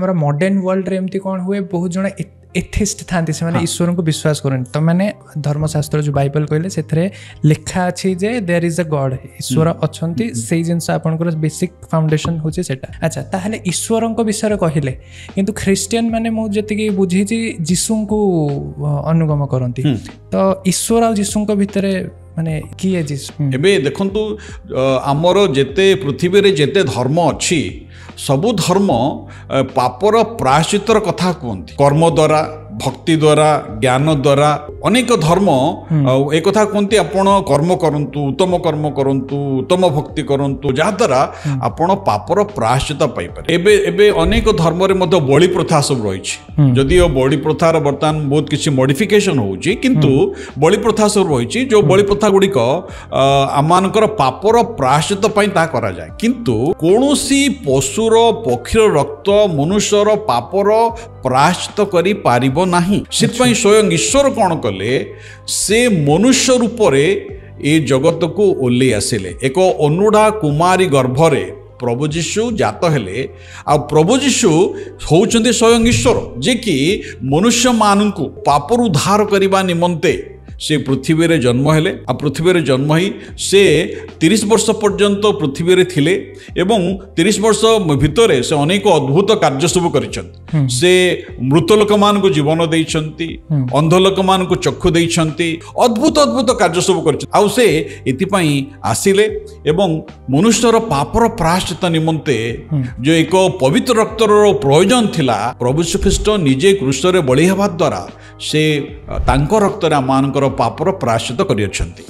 हमारा modern world रे एमती कौन हुए बहुत जन एथिस्ट थांती से माने ईश्वर को विश्वास करन तो माने धर्मशास्त्र जो बाइबल कहले सेथरे लिखा अछि जे देयर इज अ गॉड ईश्वर अछंती सेही जिंस आपनकर बेसिक फाउंडेशन होचे सेटा अच्छा ताहले ईश्वरन को विषय कहले किंतु ख्रिस्टियन माने मु जति बुझी छी जीसु को अनुगम करंती तो ईश्वर और जीसु को भितरे माने की है जीसु एबे देखंतु हमर जेते पृथ्वी रे जेते धर्म अछि सबु धर्म पापर प्रायश्चितर कथा कहते कर्म द्वारा भक्ति द्वारा ज्ञान द्वारा अनेक धर्म एक कथा कहते आपण कर्म करंतु उत्तम कर्म करंतु उत्तम भक्ति करंतु जहा द्वारा आपण पापर प्रायश्चित पाई पारे एबे एबे अनेक धर्म रे मध्य बलि प्रथा सब रही जदि बलि प्रथार बर्तमान बहुत किसी मॉडिफिकेशन होउची किंतु बलि प्रथा सब रही जो बलि प्रथा गुड़िक आमानकर पापर प्रायश्चित पाई ता करा जाय किंतु कोनोसी पशुर पक्षीर रक्त मनुष्यर पापर प्रायश्चित करि पारिबो नाही सितपई स्वयं ईश्वर कौन कले से मनुष्य रूप ए जगत को ओल्लै आसिले एक अनुडा कुमारी गर्भरे प्रभु जीशु जात हेले आ प्रभु जीशु होउचंती स्वयं ईश्वर जे कि मनुष्य मानकु पापर उद्धार करिबा निमंते से पृथ्वी रे जन्म हेले आ पृथ्वी रे जन्म ही से 30 वर्ष पर्यंत पृथ्वी रे थिले एवं 30 वर्ष भितर से अनेक अद्भुत कार्य सब करिसंती से मृत लोक मान को जीवन देइछंती अंध लोक मान को चक्षु देइछंती अद्भुत अद्भुत कार्य सब करिसंती आ से एति पई आसिले एवं मनुष्यर पापर प्रायश्चित निमंते जो एक पवित्र रक्तर प्रयोजन थिला प्रभु श्री ख्रीष्ट निजे क्रूस रे बलि हेबा द्वारा से तांको रक्तरे आमानकर पापर प्रायश्चित करियछंती।